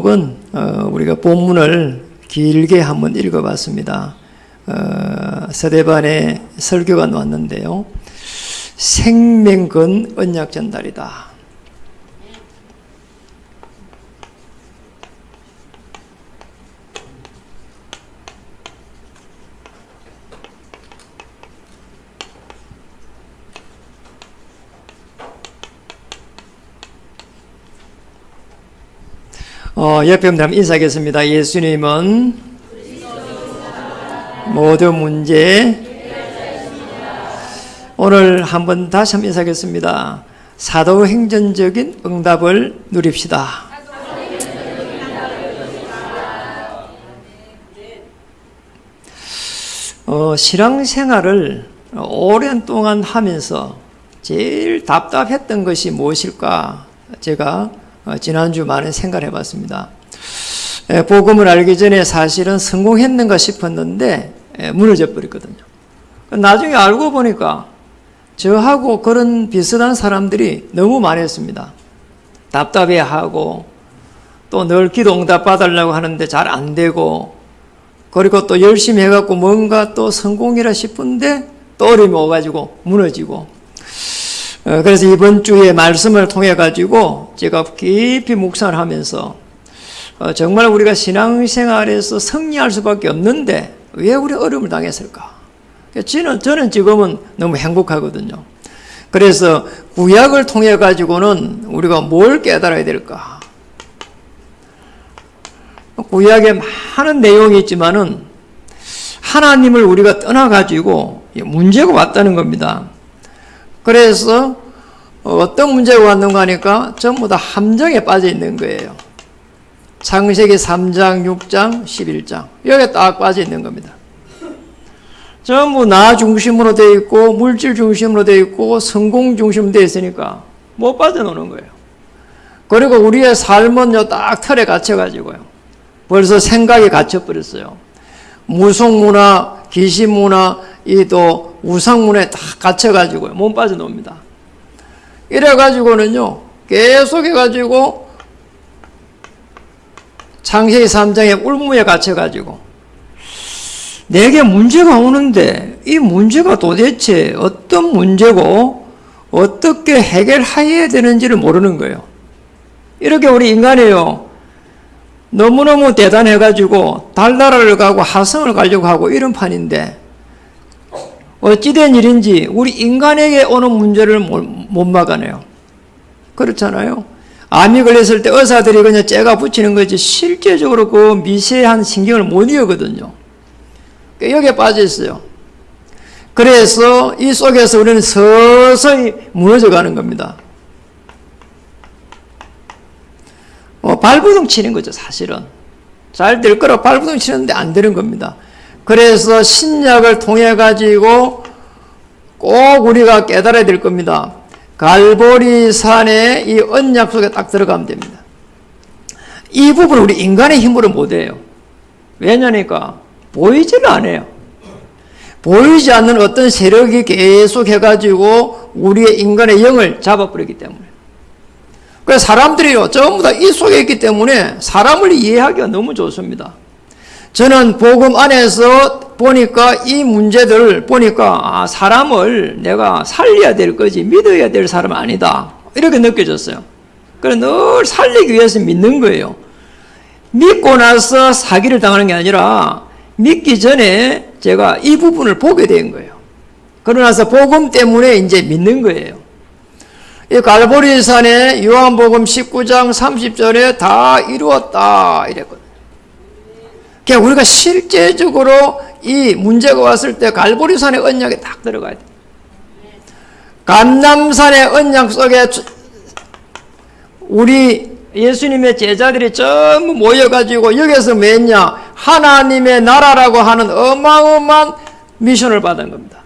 목적은 우리가 본문을 길게 한번 읽어봤습니다. 서대반에 설교가 나왔는데요. 생명건 언약 전달이다. 옆에 분들 인사하겠습니다. 예수님은 모든 문제 오늘 한번 다시 한번 인사하겠습니다. 사도행전적인 응답을 누립시다. 신앙생활을 오랜 동안 하면서 제일 답답했던 것이 무엇일까? 제가 지난주 많은 생각을 해봤습니다. 복음을 알기 전에 사실은 성공했는가 싶었는데 무너져 버렸거든요. 나중에 알고 보니까 저하고 그런 비슷한 사람들이 너무 많았습니다. 답답해하고 또 늘 기도 응답 받으려고 하는데 잘 안 되고, 그리고 또 열심히 해갖고 뭔가 또 성공이라 싶은데 또 어려움이 오가지고 무너지고. 그래서 이번 주에 말씀을 통해 가지고 제가 깊이 묵상을 하면서 정말 우리가 신앙생활에서 승리할 수밖에 없는데 왜 우리 어려움을 당했을까? 저는 지금은 너무 행복하거든요. 그래서 구약을 통해 가지고는 우리가 뭘 깨달아야 될까? 구약에 많은 내용이 있지만은 하나님을 우리가 떠나 가지고 문제가 왔다는 겁니다. 그래서 어떤 문제가 왔는가 하니까 전부 다 함정에 빠져 있는 거예요. 창세기 3장, 6장, 11장 여기에 딱 빠져 있는 겁니다. 전부 나 중심으로 되어 있고 물질 중심으로 되어 있고 성공 중심으로 되어 있으니까 못 빠져나오는 거예요. 그리고 우리의 삶은 딱 틀에 갇혀가지고요. 벌써 생각이 갇혀버렸어요. 무속문화, 귀신문화, 이 또 우상문화에 딱 갇혀가지고요. 못 빠져나옵니다. 이래가지고는요, 계속 해가지고 창세기 3장의 울무에 갇혀가지고 내게 문제가 오는데 이 문제가 도대체 어떤 문제고 어떻게 해결해야 되는지를 모르는 거예요. 이렇게 우리 인간이요, 너무너무 대단해가지고 달나라를 가고 하성을 가려고 하고 이런 판인데 어찌된 일인지 우리 인간에게 오는 문제를 못 막아내요. 그렇잖아요. 암이 걸렸을 때 의사들이 그냥 째가 붙이는 거지 실제적으로 그 미세한 신경을 못 이어거든요. 여기에 빠져 있어요. 그래서 이 속에서 우리는 서서히 무너져 가는 겁니다. 발부둥 치는 거죠, 사실은. 잘 될 거라고 발부둥 치는데 안 되는 겁니다. 그래서 신약을 통해 가지고 꼭 우리가 깨달아야 될 겁니다. 갈보리산의 이 언약 속에 딱 들어가면 됩니다. 이 부분은 우리 인간의 힘으로 못해요. 왜냐니까 보이지는 않아요. 보이지 않는 어떤 세력이 계속 해가지고 우리의 인간의 영을 잡아버리기 때문에. 그래서 사람들이요, 전부 다 이 속에 있기 때문에 사람을 이해하기가 너무 좋습니다. 저는 복음 안에서 보니까 이 문제들을 보니까 사람을 내가 살려야 될 거지 믿어야 될 사람은 아니다, 이렇게 느껴졌어요. 그래서 늘 살리기 위해서 믿는 거예요. 믿고 나서 사기를 당하는 게 아니라 믿기 전에 제가 이 부분을 보게 된 거예요. 그러고 나서 복음 때문에 이제 믿는 거예요. 이 갈보리산에 요한복음 19장 30절에 다 이루었다 이랬거든요. 그러니까 우리가 실제적으로 이 문제가 왔을 때 갈보리산의 언약에 딱 들어가야 돼요. 감람산의 언약 속에 우리 예수님의 제자들이 전부 모여가지고 여기서 뭐 했냐? 하나님의 나라라고 하는 어마어마한 미션을 받은 겁니다.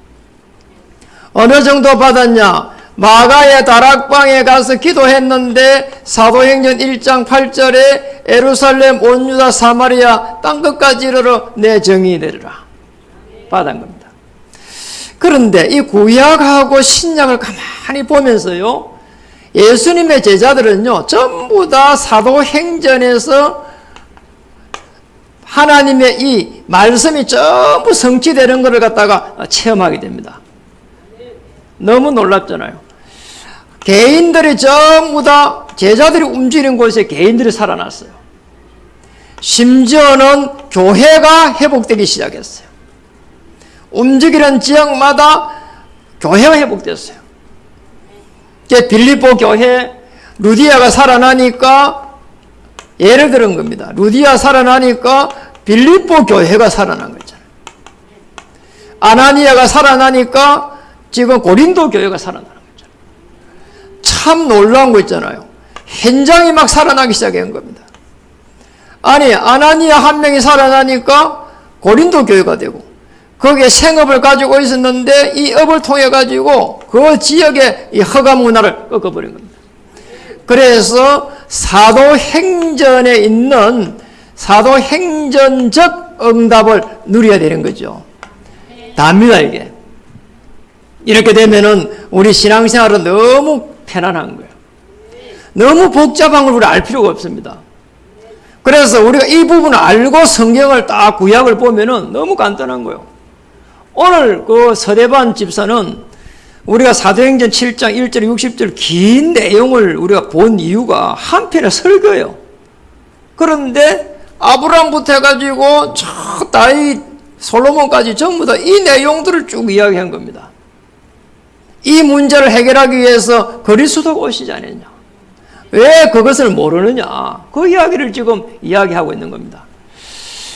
어느 정도 받았냐? 마가의 다락방에 가서 기도했는데 사도행전 1장 8절에 예루살렘 온 유다 사마리아 땅끝까지 이르러 내 정의 되리라 받은 겁니다. 그런데 이 구약하고 신약을 가만히 보면서요, 예수님의 제자들은요 전부 다 사도행전에서 하나님의 이 말씀이 전부 성취되는 것을 갖다가 체험하게 됩니다. 너무 놀랍잖아요. 개인들이 전부 다 제자들이 움직이는 곳에 개인들이 살아났어요. 심지어는 교회가 회복되기 시작했어요. 움직이는 지역마다 교회가 회복됐어요. 빌립보 교회 루디아가 살아나니까 예를 들은 겁니다. 루디아 살아나니까 빌립보 교회가 살아난 거잖아요. 아나니아가 살아나니까 지금 고린도 교회가 살아나는 거잖아요. 참 놀라운 거 있잖아요. 현장이 막 살아나기 시작한 겁니다. 아니 아나니아 한 명이 살아나니까 고린도 교회가 되고 거기에 생업을 가지고 있었는데 이 업을 통해 가지고 그 지역의 이 허가 문화를 꺾어버린 겁니다. 그래서 사도행전에 있는 사도행전적 응답을 누려야 되는 거죠. 답니다 이게. 이렇게 되면은 우리 신앙생활은 너무 편안한 거예요. 너무 복잡한 걸 우리 알 필요가 없습니다. 그래서 우리가 이 부분을 알고 성경을 딱 구약을 보면은 너무 간단한 거예요. 오늘 그 서대반 집사는 우리가 사도행전 7장 1절 60절 긴 내용을 우리가 본 이유가 한 편의 설교예요. 그런데 아브라함부터 해가지고 저 다윗 솔로몬까지 전부 다 이 내용들을 쭉 이야기한 겁니다. 이 문제를 해결하기 위해서 그리스도가 오시지 않았냐? 왜 그것을 모르느냐? 그 이야기를 지금 이야기하고 있는 겁니다.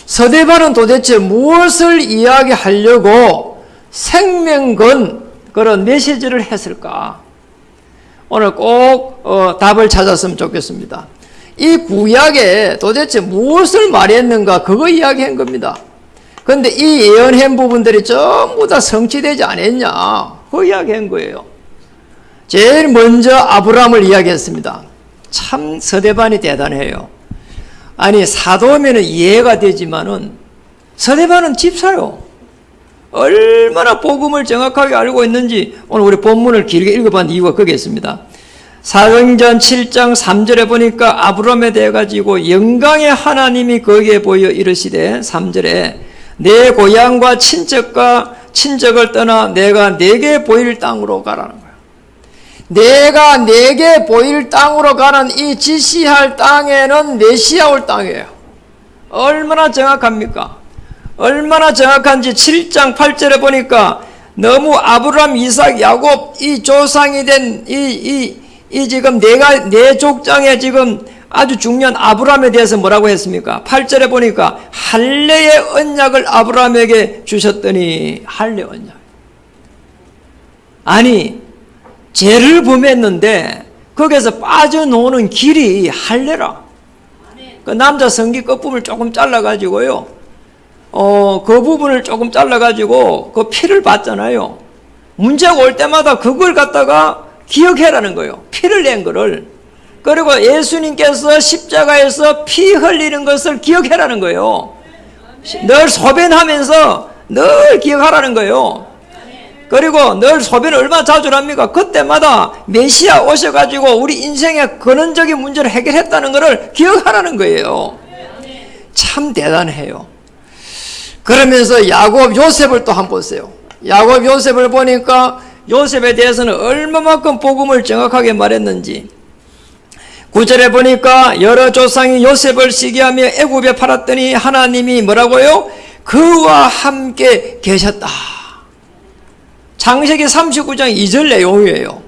서대반은 도대체 무엇을 이야기하려고 생명건 그런 메시지를 했을까? 오늘 꼭 답을 찾았으면 좋겠습니다. 이 구약에 도대체 무엇을 말했는가 그거 이야기한 겁니다. 그런데 이 예언한 부분들이 전부 다 성취되지 않았냐? 그 이야기한 거예요. 제일 먼저 아브라함을 이야기했습니다. 참 서대반이 대단해요. 아니 사도면은 이해가 되지만은 서대반은 집사요. 얼마나 복음을 정확하게 알고 있는지 오늘 우리 본문을 길게 읽어봤는데 이유가 거기에 있습니다. 사도행전 7장 3절에 보니까 아브라함에 대해 가지고 영광의 하나님이 거기에 보여 이르시되 3절에 내 고향과 친척을 떠나 내가 내게 보일 땅으로 가라는 거예요. 내가 내게 보일 땅으로 가는 이 지시할 땅에는 메시아 올 땅이에요. 얼마나 정확합니까? 얼마나 정확한지 7장 8절에 보니까 너무 아브라함, 이삭, 야곱 이 조상이 된 이 지금 내 족장에 지금 아주 중요한 아브라함에 대해서 뭐라고 했습니까? 8절에 보니까 할례의 언약을 아브라함에게 주셨더니 할례 언약. 아니 죄를 범했는데 거기에서 빠져나오는 길이 할례라. 그 남자 성기 끝부분을 조금 잘라가지고요. 그 부분을 조금 잘라가지고 그 피를 봤잖아요. 문제가 올 때마다 그걸 갖다가 기억해라는 거예요. 피를 낸 거를. 그리고 예수님께서 십자가에서 피 흘리는 것을 기억해라는 거예요. 늘 소변하면서 늘 기억하라는 거예요. 그리고 늘 소변을 얼마나 자주 합니까? 그때마다 메시아 오셔가지고 우리 인생의 근원적인 문제를 해결했다는 것을 기억하라는 거예요. 참 대단해요. 그러면서 야곱, 요셉을 또 한번 보세요. 야곱, 요셉을 보니까 요셉에 대해서는 얼마만큼 복음을 정확하게 말했는지 9절에 보니까 여러 조상이 요셉을 시기하며 애굽에 팔았더니 하나님이 뭐라고요? 그와 함께 계셨다. 창세기 39장 2절 내용이에요.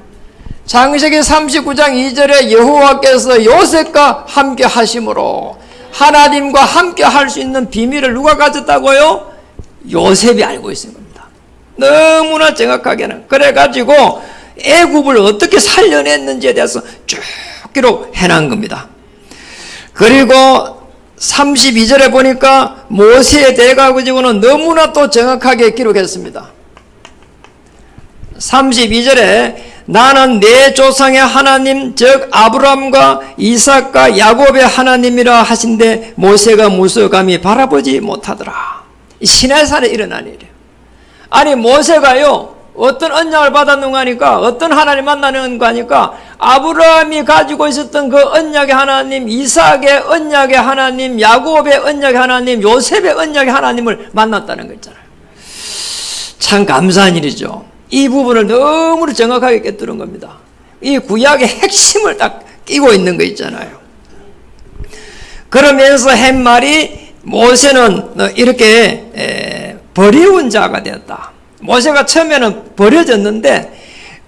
창세기 39장 2절에 여호와께서 요셉과 함께 하심으로 하나님과 함께 할 수 있는 비밀을 누가 가졌다고요? 요셉이 알고 있는 겁니다. 너무나 정확하게는. 그래가지고 애굽을 어떻게 살려냈는지에 대해서 쭉 기록해놓은 겁니다. 그리고 32절에 보니까 모세에 대해 가지고는 너무나 또 정확하게 기록했습니다. 32절에 나는 내 조상의 하나님 즉 아브라함과 이삭과 야곱의 하나님이라 하신데 모세가 무서 감히 바라보지 못하더라. 시내산에 일어난 일이에요. 아니 모세가요 어떤 언약을 받았는가 하니까 어떤 하나님 만나는 거 하니까 아브라함이 가지고 있었던 그 언약의 하나님, 이삭의 언약의 하나님, 야곱의 언약의 하나님, 요셉의 언약의 하나님을 만났다는 거 있잖아요. 참 감사한 일이죠. 이 부분을 너무나 정확하게 깨뜨린 겁니다. 이 구약의 핵심을 딱 끼고 있는 거 있잖아요. 그러면서 한 말이 모세는 이렇게 버리운 자가 되었다. 모세가 처음에는 버려졌는데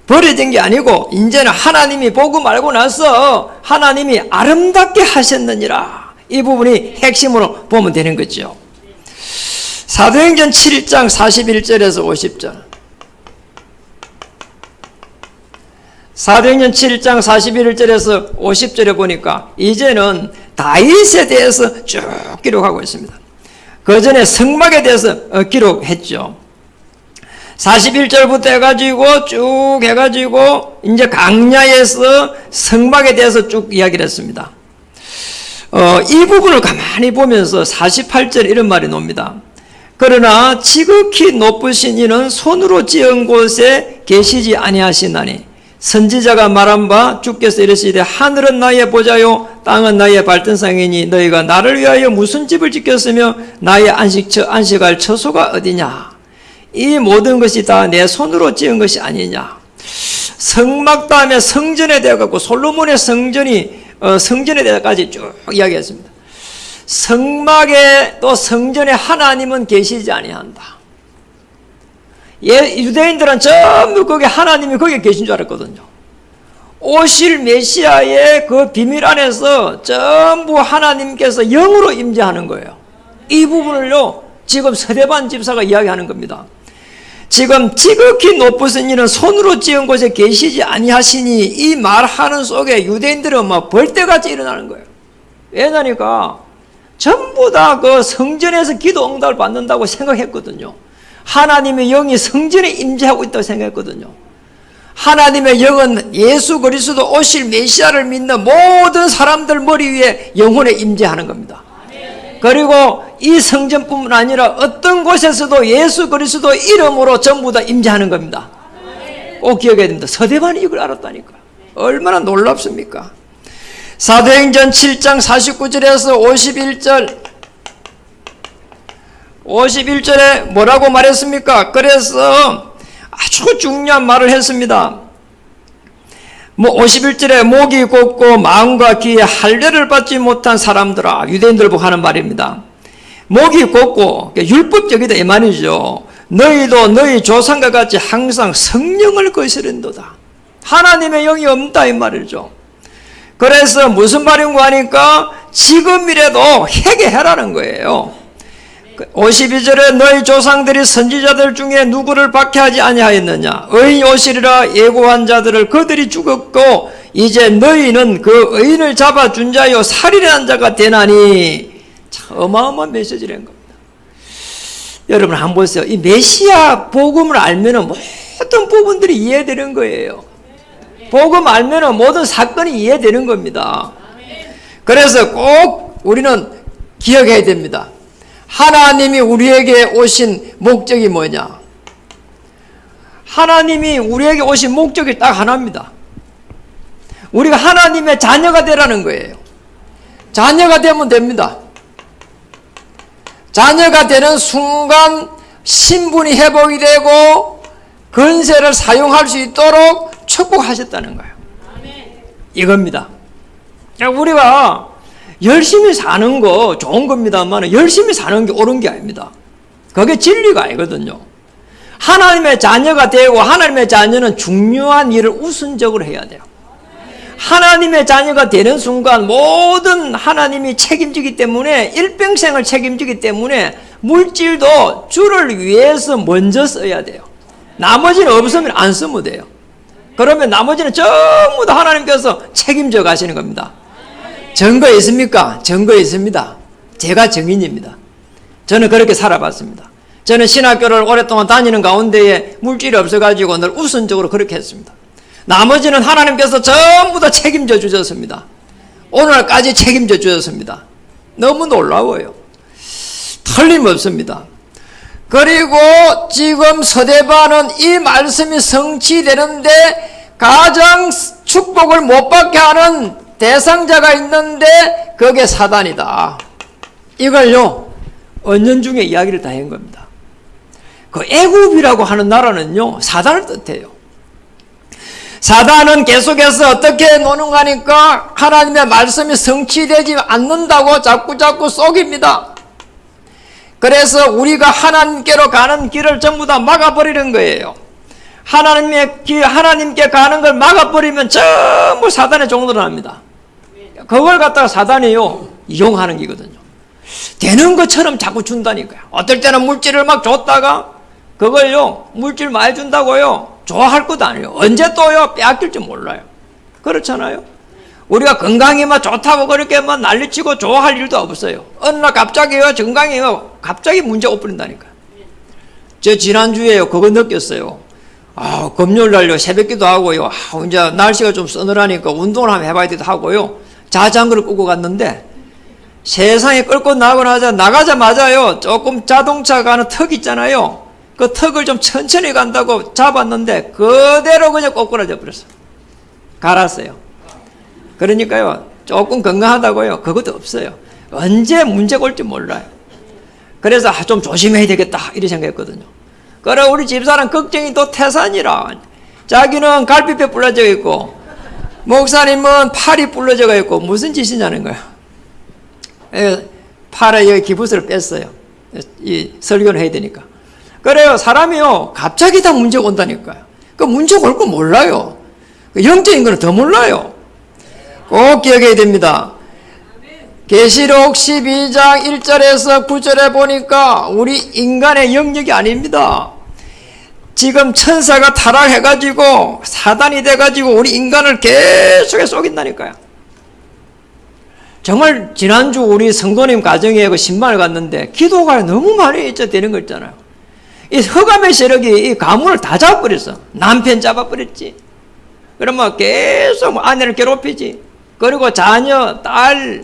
버려진 게 아니고 이제는 하나님이 복음 알고 나서 하나님이 아름답게 하셨느니라. 이 부분이 핵심으로 보면 되는 거죠. 사도행전 7장 41절에서 50절. 사도행전 7장 41절에서 50절에 보니까 이제는 다윗에 대해서 쭉 기록하고 있습니다. 그 전에 성막에 대해서 기록했죠. 41절부터 해가지고 쭉 해가지고 이제 강야에서 성막에 대해서 쭉 이야기를 했습니다. 이 부분을 가만히 보면서 48절 이런 말이 나옵니다. 그러나 지극히 높으신 이는 손으로 지은 곳에 계시지 아니하시나니 선지자가 말한 바 주께서 이르시되 하늘은 나의 보좌요 땅은 나의 발등상이니 너희가 나를 위하여 무슨 집을 짓겠으며 나의 안식할 처소가 어디냐. 이 모든 것이 다 내 손으로 지은 것이 아니냐. 성막 다음에 성전에 대해서 솔로몬의 성전에 대해서까지 쭉 이야기했습니다. 성막에 또 성전에 하나님은 계시지 아니한다. 유대인들은 전부 거기 하나님이 거기에 계신 줄 알았거든요. 오실 메시아의 그 비밀 안에서 전부 하나님께서 영으로 임재하는 거예요. 이 부분을요 지금 서대반 집사가 이야기하는 겁니다. 지금 지극히 높으신 이는 손으로 지은 곳에 계시지 아니하시니 이 말하는 속에 유대인들은 막 벌떼같이 일어나는 거예요. 왜냐니까 전부 다 그 성전에서 기도 응답을 받는다고 생각했거든요. 하나님의 영이 성전에 임재하고 있다고 생각했거든요. 하나님의 영은 예수 그리스도 오실 메시아를 믿는 모든 사람들 머리 위에 영혼에 임재하는 겁니다. 그리고 이 성전뿐만 아니라 어떤 곳에서도 예수 그리스도 이름으로 전부 다 임재하는 겁니다. 꼭 기억해야 됩니다. 서대반이 이걸 알았다니까. 얼마나 놀랍습니까? 사도행전 7장 49절에서 51절에 뭐라고 말했습니까? 그래서 아주 중요한 말을 했습니다. 51절에 목이 곱고 마음과 귀에 할례를 받지 못한 사람들아, 유대인들 보고 하는 말입니다. 목이 곱고 율법적이다 이 말이죠. 너희도 너희 조상과 같이 항상 성령을 거스른도다. 하나님의 영이 없다 이 말이죠. 그래서 무슨 말인가 하니까 지금이라도 회개하라는 거예요. 52절에 너희 조상들이 선지자들 중에 누구를 박해하지 아니하였느냐. 의인이 오시리라 예고한 자들을 그들이 죽었고 이제 너희는 그 의인을 잡아준 자요 살인한 자가 되나니. 참 어마어마한 메시지라는 겁니다. 여러분 한번 보세요. 이 메시아 복음을 알면 모든 부분들이 이해되는 거예요. 복음 알면 모든 사건이 이해되는 겁니다. 그래서 꼭 우리는 기억해야 됩니다. 하나님이 우리에게 오신 목적이 뭐냐? 하나님이 우리에게 오신 목적이 딱 하나입니다. 우리가 하나님의 자녀가 되라는 거예요. 자녀가 되면 됩니다. 자녀가 되는 순간 신분이 회복이 되고 권세를 사용할 수 있도록 축복하셨다는 거예요. 이겁니다. 우리가 열심히 사는 거 좋은 겁니다만 열심히 사는 게 옳은 게 아닙니다. 그게 진리가 아니거든요. 하나님의 자녀가 되고 하나님의 자녀는 중요한 일을 우선적으로 해야 돼요. 하나님의 자녀가 되는 순간 모든 하나님이 책임지기 때문에 일평생을 책임지기 때문에 물질도 주를 위해서 먼저 써야 돼요. 나머지는 없으면 안 쓰면 돼요. 그러면 나머지는 전부 다 하나님께서 책임져 가시는 겁니다. 증거 있습니까? 증거 있습니다. 제가 증인입니다. 저는 그렇게 살아봤습니다. 저는 신학교를 오랫동안 다니는 가운데에 물질이 없어가지고 늘 우선적으로 그렇게 했습니다. 나머지는 하나님께서 전부 다 책임져 주셨습니다. 오늘까지 책임져 주셨습니다. 너무 놀라워요. 틀림없습니다. 그리고 지금 서대반은 이 말씀이 성취되는데 가장 축복을 못 받게 하는 대상자가 있는데 그게 사단이다. 이걸요 은연중에 이야기를 다 한 겁니다. 그 애굽이라고 하는 나라는요 사단을 뜻해요. 사단은 계속해서 어떻게 노는가 하니까 하나님의 말씀이 성취되지 않는다고 자꾸 속입니다. 그래서 우리가 하나님께로 가는 길을 전부 다 막아버리는 거예요. 하나님께 가는 걸 막아버리면 전부 사단의 종로로 합니다. 그걸 갖다가 사단이요 이용하는 거거든요. 되는 것처럼 자꾸 준다니까요. 어떨 때는 물질을 막 줬다가 그걸요 물질 많이 준다고요 좋아할 것도 아니에요. 언제 또요 빼앗길지 몰라요. 그렇잖아요. 우리가 건강이 막 좋다고 그렇게 막 난리치고 좋아할 일도 없어요. 어느 날 갑자기요 건강이요 갑자기 문제 오버린다니까요. 저 지난주에요 그거 느꼈어요. 금요일 날요 새벽기도 하고요. 이제 날씨가 좀 서늘하니까 운동을 한번 해봐야 되기도 하고요. 자전거를 끌고 갔는데 세상에 끌고 나가자마자요 조금 자동차 가는 턱 있잖아요. 그 턱을 좀 천천히 간다고 잡았는데 그대로 그냥 꼬꾸라져 버렸어요. 갈았어요. 그러니까요 조금 건강하다고요 그것도 없어요. 언제 문제가 올지 몰라요. 그래서 좀 조심해야 되겠다 이렇게 생각했거든요. 그래 우리 집사람 걱정이 또 태산이라. 자기는 갈비뼈 부러져 있고 목사님은 팔이 부러져 있고 무슨 짓이냐는 거야. 팔에 여기 기부스를 뺐어요. 이 설교를 해야 되니까. 그래요 사람이요 갑자기 다 문제가 온다니까요. 그 문제가 올 거 몰라요. 영적인 거는 더 몰라요. 꼭 기억해야 됩니다. 계시록 12장 1절에서 9절에 보니까 우리 인간의 영역이 아닙니다. 지금 천사가 타락해가지고 사단이 돼가지고 우리 인간을 계속해서 속인다니까요. 정말 지난주 우리 성도님 가정에 그 신방을 갔는데 기도가 너무 많이 되는 거 있잖아요. 이 흑암의 세력이 이 가문을 다 잡아버렸어. 남편 잡아버렸지. 그러면 계속 아내를 괴롭히지. 그리고 자녀, 딸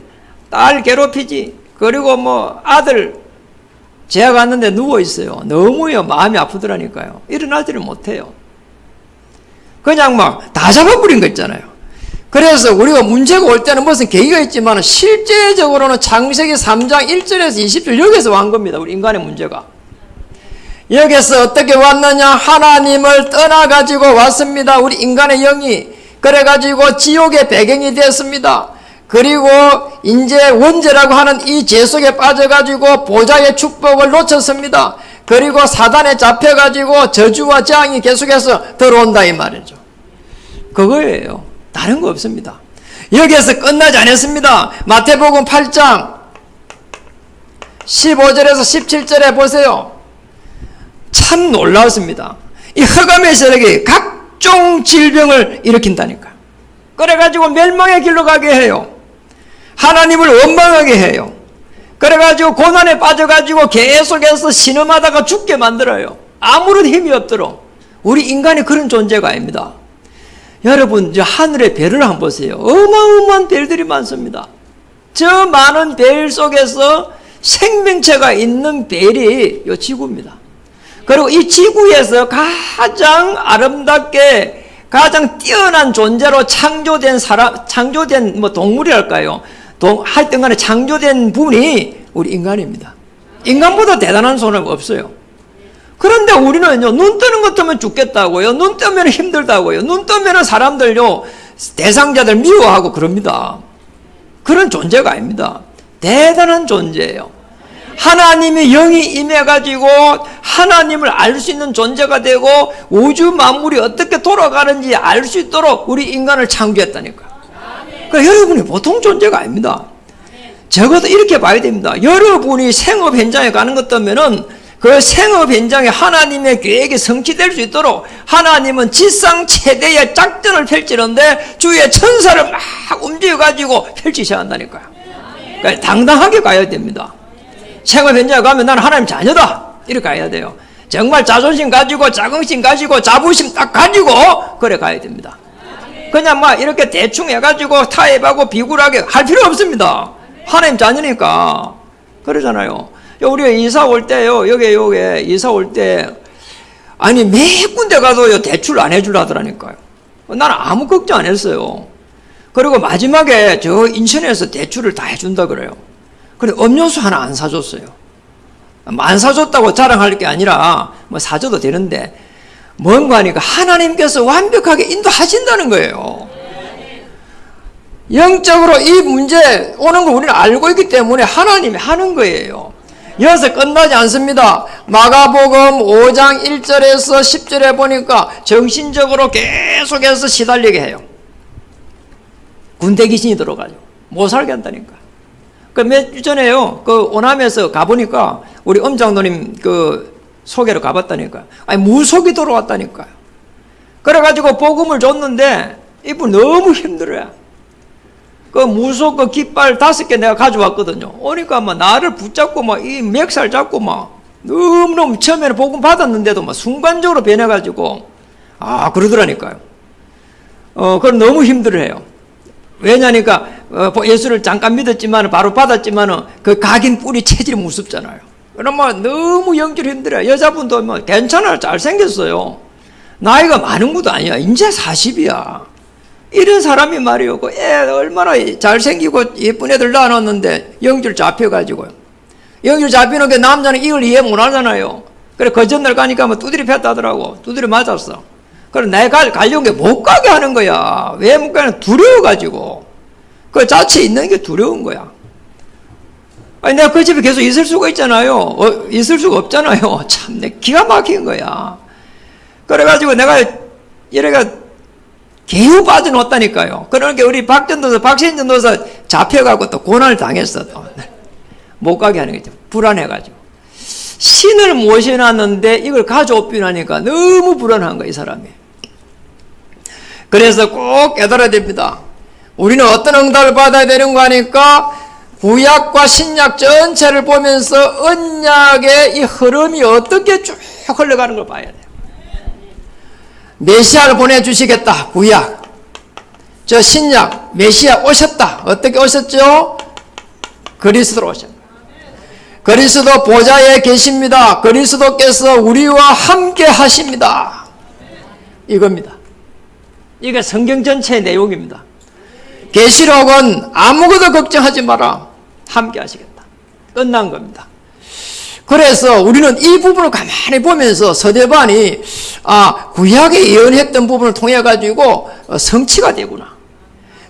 괴롭히지. 그리고 아들 제가 갔는데 누워있어요. 너무요 마음이 아프더라니까요. 일어나지를 못해요. 그냥 다 잡아버린 거 있잖아요. 그래서 우리가 문제가 올 때는 무슨 계기가 있지만 실제적으로는 창세기 3장 1절에서 20절 여기서 왔는 겁니다. 우리 인간의 문제가. 여기서 어떻게 왔느냐 하나님을 떠나가지고 왔습니다. 우리 인간의 영이. 그래가지고 지옥의 배경이 되었습니다. 그리고 이제 원죄라고 하는 이 죄 속에 빠져가지고 보좌의 축복을 놓쳤습니다. 그리고 사단에 잡혀가지고 저주와 재앙이 계속해서 들어온다 이 말이죠. 그거예요. 다른 거 없습니다. 여기에서 끝나지 않았습니다. 마태복음 8장 15절에서 17절에 보세요. 참 놀라웠습니다. 이 흑암의 세력이 각종 질병을 일으킨다니까요. 그래가지고 멸망의 길로 가게 해요. 하나님을 원망하게 해요. 그래가지고 고난에 빠져가지고 계속해서 신음하다가 죽게 만들어요. 아무런 힘이 없도록. 우리 인간이 그런 존재가 아닙니다. 여러분 이제 하늘의 별을 한번 보세요. 어마어마한 별들이 많습니다. 저 많은 별 속에서 생명체가 있는 별이 이 지구입니다. 그리고 이 지구에서 가장 아름답게 가장 뛰어난 존재로 창조된 동물이랄까요? 하여튼 간에 창조된 분이 우리 인간입니다. 인간보다 대단한 손은 없어요. 그런데 우리는요, 눈 뜨는 것 때문에 죽겠다고요. 눈 뜨면 힘들다고요. 눈 뜨면 사람들요, 대상자들 미워하고 그럽니다. 그런 존재가 아닙니다. 대단한 존재예요. 하나님의 영이 임해가지고 하나님을 알 수 있는 존재가 되고 우주 만물이 어떻게 돌아가는지 알 수 있도록 우리 인간을 창조했다니까. 그러니까 여러분이 보통 존재가 아닙니다. 적어도 이렇게 봐야 됩니다. 여러분이 생업 현장에 가는 것 때문에는 그 생업 현장에 하나님의 계획이 성취될 수 있도록 하나님은 지상 최대의 작전을 펼치는데 주위에 천사를 막 움직여가지고 펼치셔야 한다니까요. 그러니까 당당하게 가야 됩니다. 생업 현장에 가면 나는 하나님 자녀다 이렇게 가야 돼요. 정말 자존심 가지고 자긍심 가지고 자부심 딱 가지고 그래 가야 됩니다. 그냥 막 이렇게 대충 해가지고 타협하고 비굴하게 할 필요 없습니다. 하나님 자녀니까. 그러잖아요. 우리가 이사 올 때요, 여기 이사 올 때, 아니, 몇 군데 가도요, 대출 안 해주려 하더라니까요. 나는 아무 걱정 안 했어요. 그리고 마지막에 저 인천에서 대출을 다 해준다 그래요. 그래 음료수 하나 안 사줬어요. 안 사줬다고 자랑할 게 아니라 뭐 사줘도 되는데 뭔가 하니까 하나님께서 완벽하게 인도하신다는 거예요. 영적으로 이 문제 오는 걸 우리는 알고 있기 때문에 하나님이 하는 거예요. 여기서 끝나지 않습니다. 마가복음 5장 1절에서 10절에 보니까 정신적으로 계속해서 시달리게 해요. 군대 귀신이 들어가죠. 못 살게 한다니까. 그 몇 주 전에요. 그 오남에서 가보니까 우리 엄장로님 그 소개로 가봤다니까요. 아니 무속이 들어왔다니까요. 그래가지고 복음을 줬는데 이분 너무 힘들어요. 그 무속 그 깃발 5개 내가 가져왔거든요. 오니까 막 나를 붙잡고 막 이 멱살 잡고 막 너무너무 처음에는 복음 받았는데도 막 순간적으로 변해가지고 그러더라니까요. 그걸 너무 힘들어해요. 왜냐니까 예수를 잠깐 믿었지만 바로 받았지만 그 각인 뿌리 체질이 무섭잖아요. 그러면 너무 영적으로 힘들어요. 여자분도 뭐 괜찮아요. 잘생겼어요. 나이가 많은 것도 아니야. 이제 40이야. 이런 사람이 말이요. 그 애 얼마나 잘생기고 예쁜 애들 낳아놨는데 영줄 잡혀가지고요. 영줄 잡히는 게 남자는 이걸 이해 못 하잖아요. 그래 그 전날 가니까 뭐 두드려 팼다더라고. 두드려 맞았어. 그래 내가 가려운 게 못 가게 하는 거야. 왜 못 가냐? 두려워가지고. 그 자체 있는 게 두려운 거야. 아니 내가 그 집에 계속 있을 수가 있잖아요. 있을 수가 없잖아요. 참 내 기가 막힌 거야. 그래가지고 내가 이래가 개우 빠져놓았다니까요. 그러니까 우리 박신 전도사 잡혀가고 또 고난을 당했어. 또. 못 가게 하는 거죠. 불안해가지고. 신을 모셔놨는데 이걸 가져오피나니까 너무 불안한 거야, 이 사람이. 그래서 꼭 깨달아야 됩니다. 우리는 어떤 응답을 받아야 되는 거 하니까 구약과 신약 전체를 보면서 언약의 이 흐름이 어떻게 쭉 흘러가는 걸 봐야 돼요. 메시아를 보내주시겠다. 구약. 저 신약 메시아 오셨다. 어떻게 오셨죠? 그리스도로 오셨다. 그리스도 보좌에 계십니다. 그리스도께서 우리와 함께 하십니다. 이겁니다. 이게 성경 전체의 내용입니다. 계시록은 아무것도 걱정하지 마라. 함께 하시겠다. 끝난 겁니다. 그래서 우리는 이 부분을 가만히 보면서 서대반이 구약에 예언했던 부분을 통해 가지고 성취가 되구나.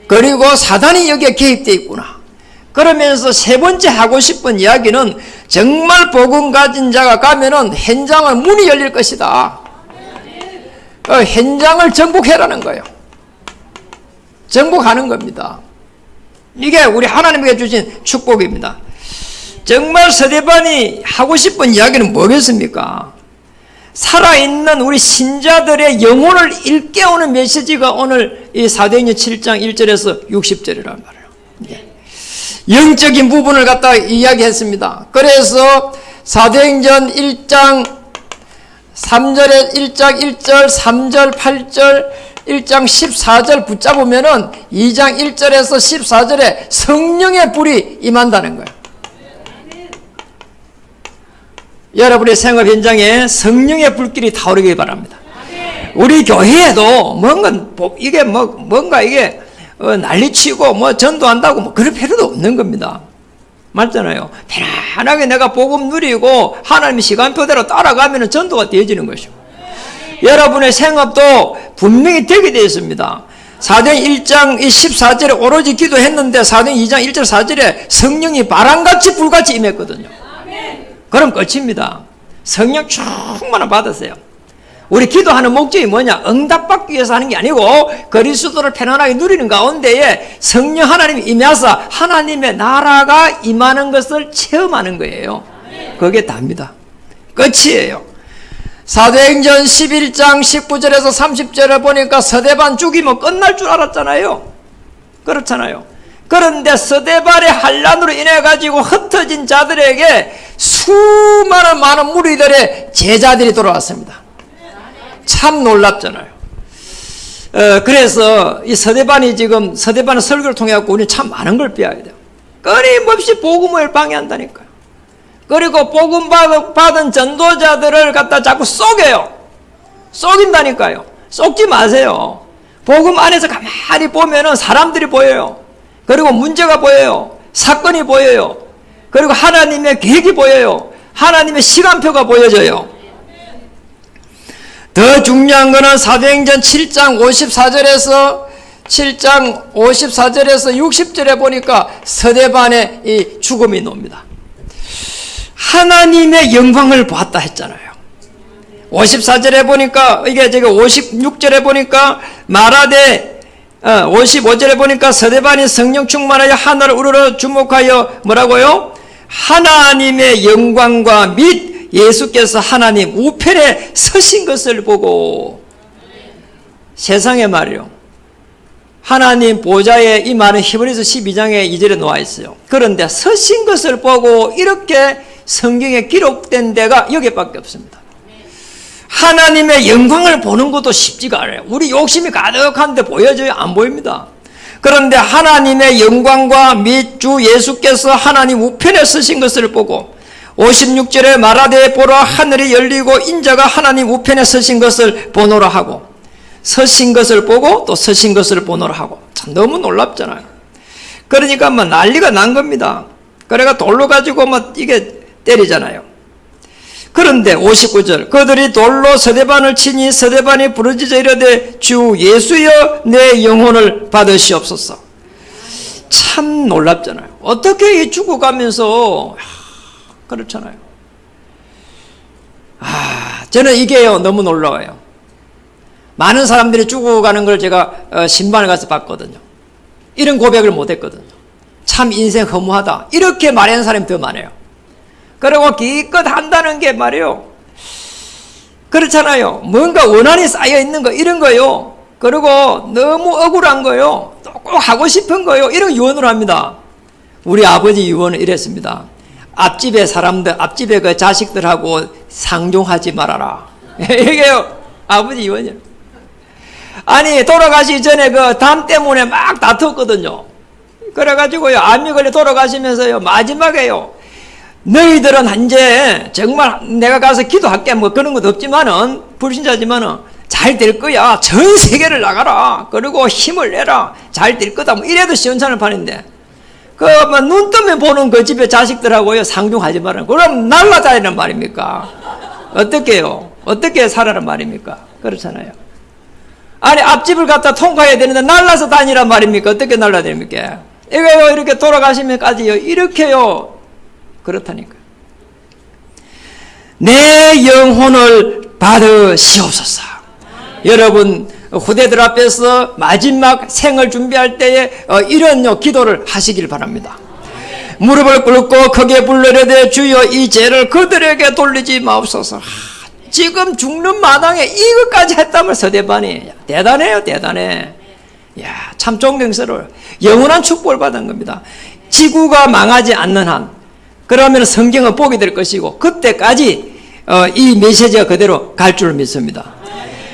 그리고 사단이 여기에 개입되어 있구나. 그러면서 세 번째 하고 싶은 이야기는 정말 복음 가진 자가 가면은 현장의 문이 열릴 것이다. 현장을 정복해라는 거예요. 정복하는 겁니다. 이게 우리 하나님께 주신 축복입니다. 정말 서대반이 하고 싶은 이야기는 뭐겠습니까? 살아있는 우리 신자들의 영혼을 일깨우는 메시지가 오늘 이 사도행전 7장 1절에서 60절이란 말이에요. 영적인 부분을 갖다가 이야기했습니다. 그래서 사도행전 1장 3절에 1장 1절, 3절, 8절, 1장 14절 붙잡으면은 2장 1절에서 14절에 성령의 불이 임한다는 거예요. 여러분의 생활 현장에 성령의 불길이 타오르기 바랍니다. 우리 교회에도 뭔가 이게 난리치고 뭐 전도한다고 뭐 그럴 필요도 없는 겁니다. 맞잖아요. 편안하게 내가 복음 누리고 하나님의 시간표대로 따라가면 전도가 되어지는 것이고, 여러분의 생업도 분명히 되게 되어 있습니다. 사도행전 1장 14절에 오로지 기도했는데 사도행전 2장 1절 4절에 성령이 바람같이 불같이 임했거든요. 그럼 끝입니다. 성령 충만을 받았어요. 우리 기도하는 목적이 뭐냐? 응답받기 위해서 하는 게 아니고 그리스도를 편안하게 누리는 가운데에 성령 하나님이 임하사 하나님의 나라가 임하는 것을 체험하는 거예요. 그게 답니다. 끝이에요. 사도행전 11장 19절에서 30절에 보니까 서대반 죽이면 끝날 줄 알았잖아요. 그렇잖아요. 그런데 서대반의 환난으로 인해 가지고 흩어진 자들에게 수많은 많은 무리들의 제자들이 돌아왔습니다. 참 놀랍잖아요. 그래서 이 서대반의 설교를 통해 갖고 우리는 참 많은 걸 배워야 돼요. 끊임없이 복음을 방해한다니까요. 그리고 복음 받은 전도자들을 갖다 자꾸 속여요. 속인다니까요. 속지 마세요. 복음 안에서 가만히 보면은 사람들이 보여요. 그리고 문제가 보여요. 사건이 보여요. 그리고 하나님의 계획이 보여요. 하나님의 시간표가 보여져요. 더 중요한 것은 사도행전 7장 54절에서 60절에 보니까 서대반의 이 죽음이 나옵니다. 하나님의 영광을 보았다 했잖아요. 54절에 보니까, 이게 제가 56절에 보니까 말하되, 55절에 보니까 서대반이 성령 충만하여 하늘을 우러러 주목하여 뭐라고요? 하나님의 영광과 및 예수께서 하나님 우편에 서신 것을 보고, 세상의 말이요. 하나님 보좌에 이 말은 히브리서 12장의 2절에 나와 있어요. 그런데 서신 것을 보고 이렇게 성경에 기록된 데가 여기밖에 없습니다. 하나님의 영광을 보는 것도 쉽지가 않아요. 우리 욕심이 가득한데 보여져요? 안 보입니다. 그런데 하나님의 영광과 및 주 예수께서 하나님 우편에 서신 것을 보고 56절에 말하되 보라 하늘이 열리고 인자가 하나님 우편에 서신 것을 보노라 하고, 서신 것을 보고 또 서신 것을 보노라 하고, 참 너무 놀랍잖아요. 그러니까 뭐 난리가 난 겁니다. 그래가 돌로 가지고 뭐 이게 때리잖아요. 그런데 59절 그들이 돌로 서대반을 치니 서대반이 부르짖어 이르되 주 예수여 내 영혼을 받으시옵소서. 참 놀랍잖아요. 어떻게 죽어가면서 그렇잖아요. 저는 이게요 너무 놀라워요. 많은 사람들이 죽어가는 걸 제가 신방에 가서 봤거든요. 이런 고백을 못했거든요. 참 인생 허무하다 이렇게 말하는 사람이 더 많아요. 그리고 기껏 한다는 게 말이요, 그렇잖아요. 뭔가 원한이 쌓여 있는 거 이런 거요. 그리고 너무 억울한 거요. 또 꼭 하고 싶은 거요. 이런 유언을 합니다. 우리 아버지 유언은 이랬습니다. 앞집에 사람들, 앞집에 그 자식들하고 상종하지 말아라. 이게요 아버지 유언이에요. 아니 돌아가시기 전에 그 담 때문에 막 다퉜거든요. 그래가지고요 암이 걸려 돌아가시면서요 마지막에요 너희들은 이제 정말 내가 가서 기도할게 뭐 그런 것도 없지만은 불신자지만은 잘 될 거야. 전 세계를 나가라. 그리고 힘을 내라. 잘 될 거다. 뭐 이래도 시원찮을 판인데 그 뭐 눈 뜨면 보는 그 집에 자식들하고요 상종하지 말라. 그럼 날라다니는 말입니까? 어떻게요? 어떻게 살아란 말입니까? 그렇잖아요. 아니 앞집을 갖다 통과해야 되는데 날라서 다니란 말입니까? 어떻게 날라다닙니까? 이거요 이렇게 돌아가시면까지요 이렇게요 그렇다니까. 내 영혼을 받으시옵소서. 여러분 후대들 앞에서 마지막 생을 준비할 때에 이런 기도를 하시길 바랍니다. 무릎을 꿇고 크게 불러내되 주여 이 죄를 그들에게 돌리지 마옵소서. 지금 죽는 마당에 이것까지 했다면 서대반이 대단해요. 대단해. 야, 참 존경스러워요. 영원한 축복을 받은 겁니다. 지구가 망하지 않는 한 그러면 성경은 복이 될 것이고 그때까지 이 메시지가 그대로 갈 줄 믿습니다.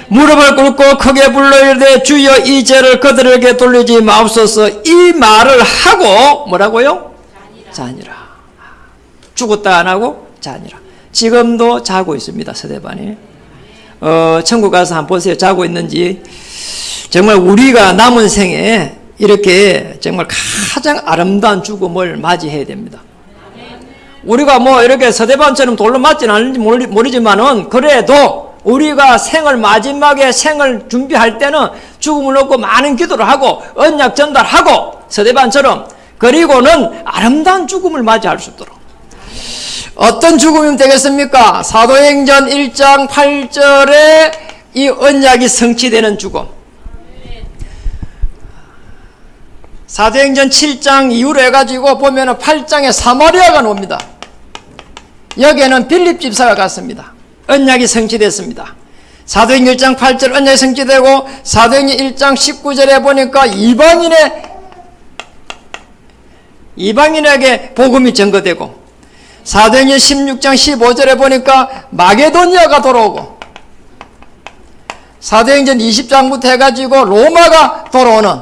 무릎을 꿇고 크게 불러 이르되 주여 이 죄를 그들에게 돌리지 마옵소서. 이 말을 하고 뭐라고요? 자니라. 죽었다 안 하고 자니라. 지금도 자고 있습니다. 서대반이. 천국 가서 한번 보세요. 자고 있는지. 정말 우리가 남은 생에 이렇게 정말 가장 아름다운 죽음을 맞이해야 됩니다. 우리가 뭐 이렇게 서대반처럼 돌로 맞지는 않는지 모르지만은 그래도 우리가 생을 마지막에 생을 준비할 때는 죽음을 놓고 많은 기도를 하고 언약 전달하고 서대반처럼 그리고는 아름다운 죽음을 맞이할 수 있도록. 어떤 죽음이면 되겠습니까? 사도행전 1장 8절에 이 언약이 성취되는 죽음. 사도행전 7장 이후로 해가지고 보면은 8장에 사마리아가 나옵니다. 여기에는 빌립 집사가 갔습니다. 언약이 성취됐습니다. 사도행전 1장 8절 언약이 성취되고 사도행전 1장 19절에 보니까 이방인에게 복음이 전거되고 사도행전 16장 15절에 보니까 마게도니아가 돌아오고 사도행전 20장부터 해가지고 로마가 돌아오는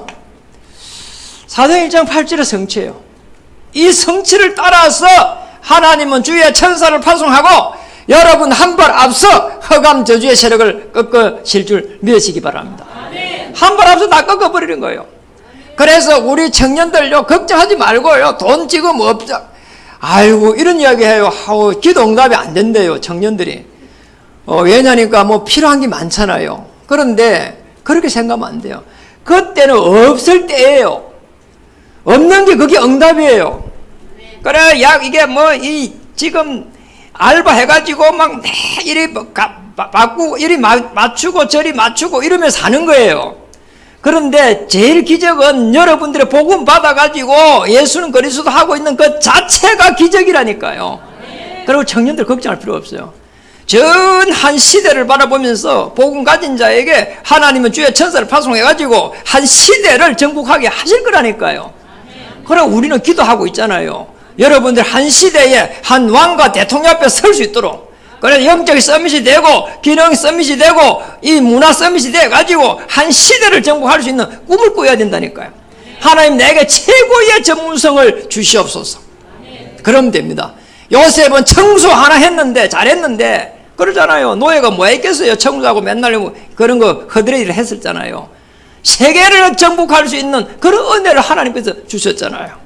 사도행전 1장 8절의 성취예요. 이 성취를 따라서 하나님은 주의 천사를 파송하고 여러분 한 발 앞서 흑암 저주의 세력을 꺾으실 줄 믿으시기 바랍니다. 한 발 앞서 다 꺾어버리는 거예요. 그래서 우리 청년들요, 걱정하지 말고요, 돈 지금 없자. 아이고, 이런 이야기 해요. 기도 응답이 안 된대요, 청년들이. 왜냐니까 뭐 필요한 게 많잖아요. 그런데 그렇게 생각하면 안 돼요. 그때는 없을 때예요. 없는 게 그게 응답이에요. 그래, 이게 뭐, 지금 알바 해가지고 막 이리 바꾸고, 이리 맞추고, 저리 맞추고 이러면서 사는 거예요. 그런데 제일 기적은 여러분들의 복음 받아가지고 예수는 그리스도 하고 있는 그 자체가 기적이라니까요. 그리고 청년들 걱정할 필요 없어요. 전 한 시대를 바라보면서 복음 가진 자에게 하나님은 주의 천사를 파송해가지고 한 시대를 정복하게 하실 거라니까요. 그럼 우리는 기도하고 있잖아요. 여러분들 한 시대에 한 왕과 대통령 앞에 설 수 있도록, 그래서 영적 서밋이 되고 기능 서밋이 되고 이 문화 서밋이 돼가지고 한 시대를 정복할 수 있는 꿈을 꾸어야 된다니까요. 하나님 내게 최고의 전문성을 주시옵소서. 그러면 됩니다. 요셉은 청소 하나 했는데, 잘했는데 그러잖아요. 노예가 뭐 했겠어요. 청소하고 맨날 그런 거 허드레이를 했었잖아요. 세계를 정복할 수 있는 그런 은혜를 하나님께서 주셨잖아요.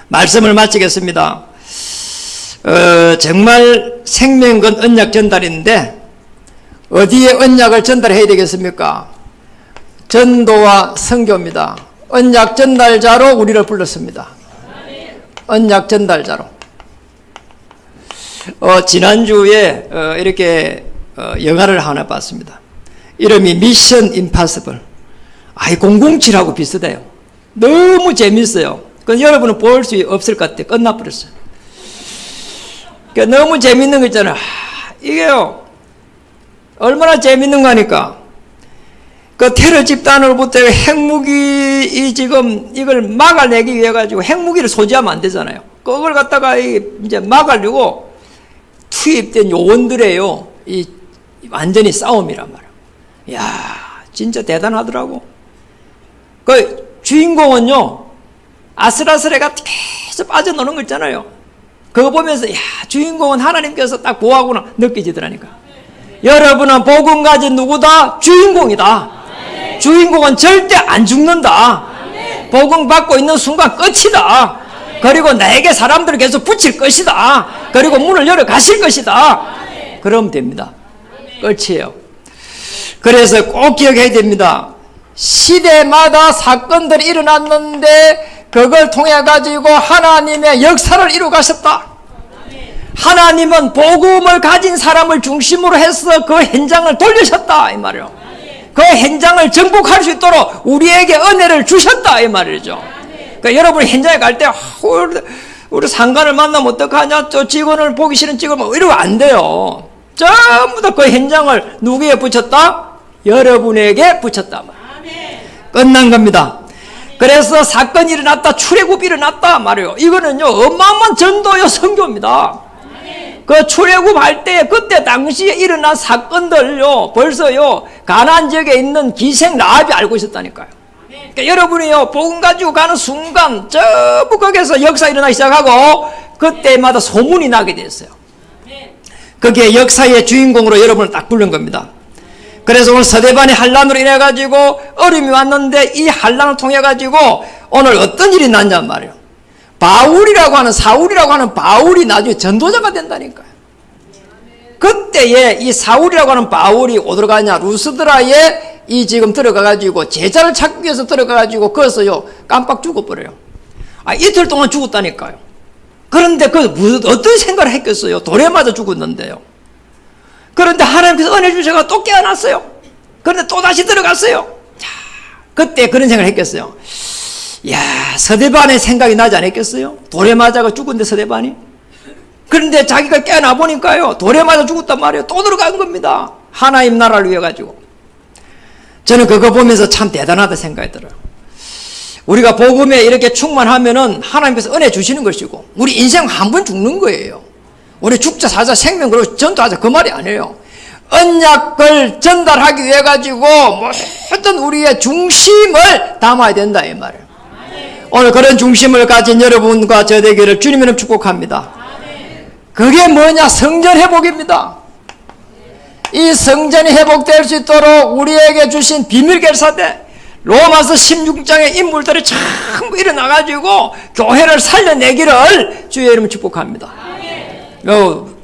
말씀을 마치겠습니다. 정말 생명건 언약 전달인데 어디에 언약을 전달해야 되겠습니까? 전도와 선교입니다. 언약 전달자로 우리를 불렀습니다. 언약 전달자로. 지난주에 이렇게 영화를 하나 봤습니다. 이름이 미션 임파서블. 007하고 비슷해요. 너무 재밌어요. 그건 여러분은 볼 수 없을 것 같아요. 끝나버렸어요. 그러니까 너무 재밌는 거 있잖아요. 이게요, 얼마나 재밌는 거니까. 그 테러 집단으로부터 핵무기, 지금 이걸 막아내기 위해 가지고 핵무기를 소지하면 안 되잖아요. 그걸 갖다가 이제 막으려고 투입된 요원들이에요. 완전히 싸움이란 말이에요. 이야, 진짜 대단하더라고. 그 주인공은요, 아슬아슬해가 계속 빠져노는 거 있잖아요. 그거 보면서, 야, 주인공은 하나님께서 딱 보호하구나 느껴지더라니까. 여러분은 복음 가진 누구다? 주인공이다. 주인공은 절대 안 죽는다. 복음 받고 있는 순간 끝이다. 그리고 나에게 사람들을 계속 붙일 것이다. 그리고 문을 열어 가실 것이다. 그러면 됩니다. 끝이에요. 그래서 꼭 기억해야 됩니다. 시대마다 사건들이 일어났는데 그걸 통해 가지고 하나님의 역사를 이루어 가셨다. 하나님은 복음을 가진 사람을 중심으로 해서 그 현장을 돌리셨다 이 말이에요. 그 현장을 정복할 수 있도록 우리에게 은혜를 주셨다 이 말이죠. 그러니까 여러분이 현장에 갈 때 우리 상관을 만나면 어떡하냐, 저 직원을 보기 싫은 직원 이러면 안 돼요. 전부 다 그 현장을 누구에 붙였다? 여러분에게 붙였다. 끝난 겁니다. 그래서 사건이 일어났다, 출애굽이 일어났다 말이에요. 이거는요, 어마어마한 전도요, 선교입니다. 그 출애굽할 때 그때 당시에 일어난 사건들요, 벌써요 가나안 지역에 있는 기생 라합이 알고 있었다니까요. 그러니까 여러분이요 복음 가지고 가는 순간 전부 거기서 역사 일어나기 시작하고 그때마다 소문이 나게 됐어요. 그게 역사의 주인공으로 여러분을 딱 부른 겁니다. 그래서 오늘 서대반의 환란으로 인해 가지고 어려움이 왔는데 이 환란을 통해 가지고 오늘 어떤 일이 났냔 말이에요. 사울이라고 하는 바울이 나중에 전도자가 된다니까요. 그때에 이 사울이라고 하는 바울이 어디로 가냐, 루스드라에 지금 들어가가지고 제자를 찾기 위해서 들어가가지고 거기서요 깜빡 죽어버려요. 이틀 동안 죽었다니까요. 그런데 무슨 어떤 생각을 했겠어요? 돌에 맞아 죽었는데요. 그런데 하나님께서 은혜 주셔서 또 깨어났어요. 그런데 또 다시 들어갔어요. 자, 그때 그런 생각을 했겠어요. 야, 서대반의 생각이 나지 않았겠어요? 돌에 맞아가 죽은데 서대반이. 그런데 자기가 깨어나 보니까요 돌에 맞아 죽었단 말이에요. 또 들어간 겁니다. 하나님 나라를 위해 가지고. 저는 그거 보면서 참 대단하다 생각이 들어요. 우리가 복음에 이렇게 충만하면은 하나님께서 은혜 주시는 것이고 우리 인생 한 번 죽는 거예요. 우리 죽자 사자 생명 그리고 전도하자 그 말이 아니에요. 언약을 전달하기 위해 가지고 모든 우리의 중심을 담아야 된다 이 말이에요. 오늘 그런 중심을 가진 여러분과 저 되기를 주님 이름 축복합니다. 그게 뭐냐? 성전 회복입니다. 이 성전이 회복될 수 있도록 우리에게 주신 비밀 결사대 로마서 16장의 인물들이 전부 일어나가지고 교회를 살려내기를 주의 이름으로 축복합니다.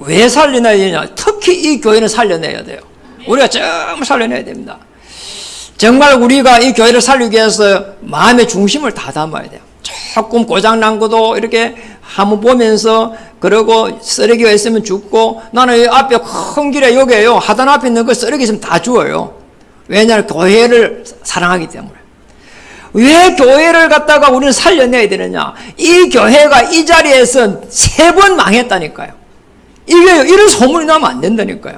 왜 살려내야 되냐? 특히 이 교회는 살려내야 돼요. 우리가 전부 살려내야 됩니다. 정말 우리가 이 교회를 살리기 위해서 마음의 중심을 다 담아야 돼요. 조금 고장난 것도 이렇게 한번 보면서, 그리고 쓰레기가 있으면 줍고, 나는 이 앞에 큰 길에 여기에요. 하단 앞에 있는 거 쓰레기 있으면 다 주워요. 왜냐하면 교회를 사랑하기 때문에. 왜 교회를 갖다가 우리는 살려내야 되느냐? 이 교회가 이 자리에서 3번 망했다니까요. 이게 이런 소문이 나면 안 된다니까요.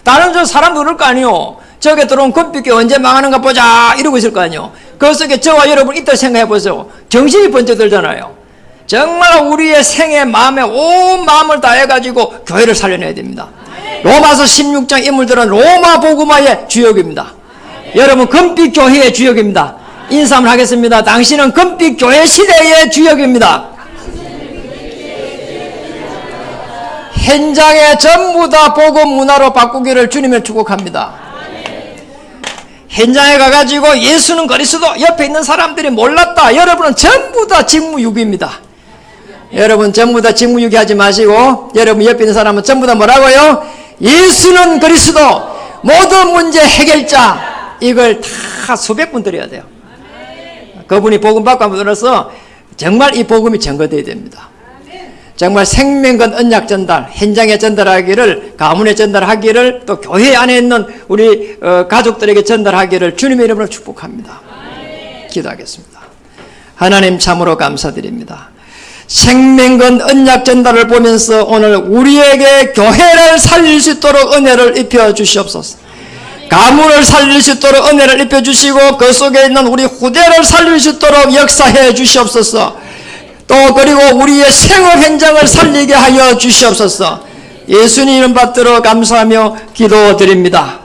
다른 저 사람도 그럴 거 아니요. 저게 들어온 금빛교 언제 망하는가 보자 이러고 있을 거 아니요. 그 속에 저와 여러분 이따 생각해 보세요. 정신이 번쩍 들잖아요. 정말 우리의 생애 마음에 온 마음을 다해가지고 교회를 살려내야 됩니다. 로마서 16장 인물들은 로마 복음화의 주역입니다. 여러분 금빛교회의 주역입니다. 인사를 하겠습니다. 당신은 금빛교회 시대의 주역입니다. 현장에 전부 다 복음 문화로 바꾸기를 주님을 축복합니다. 현장에 가가지고 예수는 그리스도, 옆에 있는 사람들이 몰랐다. 여러분은 전부 다 직무유기입니다. 여러분 전부 다 직무유기 하지 마시고, 여러분 옆에 있는 사람은 전부 다 뭐라고요? 예수는 그리스도, 모든 문제 해결자. 이걸 다 수백 분 드려야 돼요. 그분이 복음 받고 한번 들어서 정말 이 복음이 전거되어야 됩니다. 정말 생명건 언약 전달, 현장에 전달하기를, 가문에 전달하기를, 또 교회 안에 있는 우리 가족들에게 전달하기를 주님의 이름으로 축복합니다. 기도하겠습니다. 하나님 참으로 감사드립니다. 생명건 언약 전달을 보면서 오늘 우리에게 교회를 살릴 수 있도록 은혜를 입혀 주시옵소서. 가문을 살릴 수 있도록 은혜를 입혀 주시고, 그 속에 있는 우리 후대를 살릴 수 있도록 역사해 주시옵소서. 또 그리고 우리의 생업 현장을 살리게 하여 주시옵소서. 예수님 이름 받들어 감사하며 기도드립니다.